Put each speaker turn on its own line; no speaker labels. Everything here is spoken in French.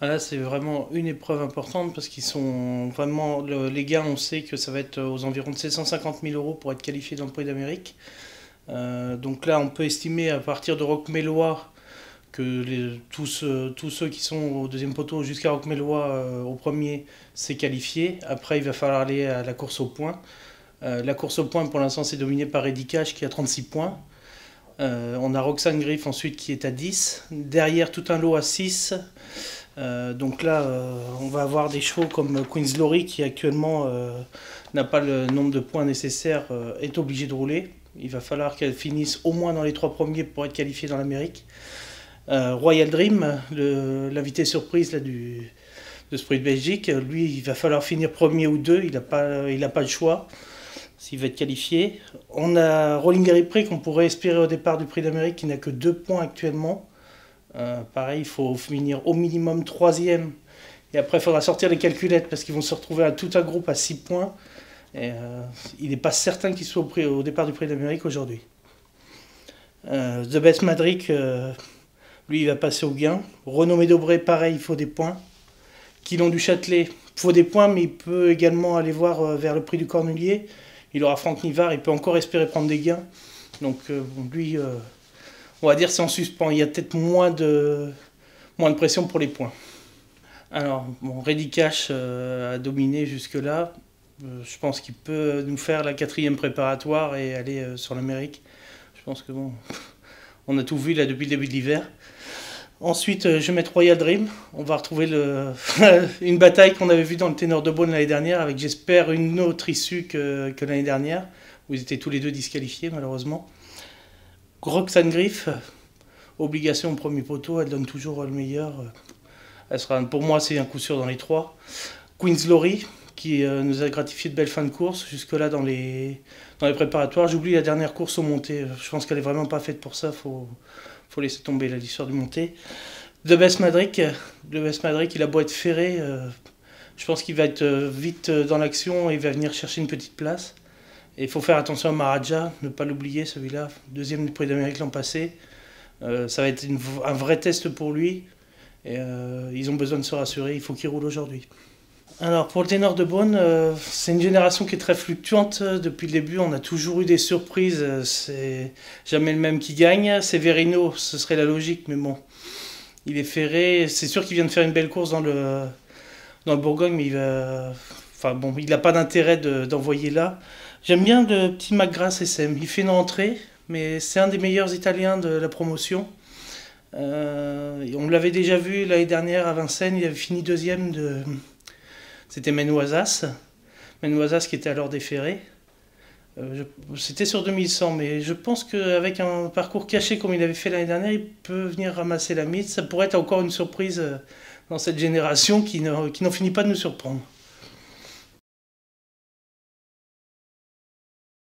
Ah là, c'est vraiment une épreuve importante parce qu'ils sont vraiment. Les gains, on sait que ça va être aux environs de 750 000 euros pour être qualifié dans le Prix d'Amérique. Donc là, on peut estimer à partir de Roquemellois que tous ceux qui sont au deuxième poteau jusqu'à Roquemellois au premier, c'est qualifié. Après, il va falloir aller à la course au point. La course au point, pour l'instant, c'est dominé par Eddie Cash qui a 36 points. On a Roxane Griff ensuite qui est à 10. Derrière, tout un lot à 6. Donc là, on va avoir des chevaux comme Queen's Glory qui actuellement n'a pas le nombre de points nécessaires, est obligé de rouler. Il va falloir qu'elle finisse au moins dans les 3 premiers pour être qualifiée dans l'Amérique. Royal Dream, l'invité surprise là, de Sprint Belgique, lui, il va falloir finir premier ou deux, il n'a pas le choix s'il veut être qualifié. On a Rolling Gary Prix qu'on pourrait espérer au départ du Prix d'Amérique qui n'a que 2 points actuellement. Pareil, il faut finir au minimum troisième. Et après, il faudra sortir les calculettes parce qu'ils vont se retrouver à tout un groupe à 6 points. Et, il n'est pas certain qu'il soit au départ du Prix d'Amérique aujourd'hui. The Best Madrick, lui, il va passer au gain. Renommé Dobré, pareil, il faut des points. Quilon du Châtelet, il faut des points, mais il peut également aller voir vers le Prix du Cornulier. Il aura Franck Nivard, il peut encore espérer prendre des gains. Donc, lui, on va dire c'est en suspens. Il y a peut-être moins de pression pour les points. Alors, bon, Ready Cash a dominé jusque-là. Je pense qu'il peut nous faire la 4e préparatoire et aller sur l'Amérique. Je pense que bon, on a tout vu là depuis le début de l'hiver. Ensuite, je vais mettre Royal Dream. On va retrouver une bataille qu'on avait vue dans le Ténor de Beaune l'année dernière, avec j'espère une autre issue que l'année dernière, où ils étaient tous les deux disqualifiés malheureusement. Roxane Griff, obligation au premier poteau, elle donne toujours le meilleur. Pour moi, c'est un coup sûr dans les 3. Queen's Glory, qui nous a gratifié de belles fins de course, jusque-là dans les préparatoires. J'oublie la dernière course au monté. Je pense qu'elle est vraiment pas faite pour ça. Faut laisser tomber l'histoire du monté. The Best Madrick, il a beau être ferré, je pense qu'il va être vite dans l'action et il va venir chercher une petite place. Et il faut faire attention à Maharaja, ne pas l'oublier celui-là, 2e du Prix d'Amérique l'an passé. Ça va être un vrai test pour lui. Et ils ont besoin de se rassurer, il faut qu'il roule aujourd'hui. Alors pour le Ténor de Beaune, c'est une génération qui est très fluctuante depuis le début. On a toujours eu des surprises, c'est jamais le même qui gagne. Severino, ce serait la logique, mais bon, il est ferré. C'est sûr qu'il vient de faire une belle course dans le Bourgogne, mais il n'a pas d'intérêt d'envoyer là. J'aime bien le petit McGrath SM. Il fait une rentrée, mais c'est un des meilleurs Italiens de la promotion. On l'avait déjà vu l'année dernière à Vincennes, il avait fini 2e de... C'était Menoisas qui était alors déféré. C'était sur 2100, mais je pense qu'avec un parcours caché comme il avait fait l'année dernière, il peut venir ramasser la mise. Ça pourrait être encore une surprise dans cette génération qui n'en finit pas de nous surprendre.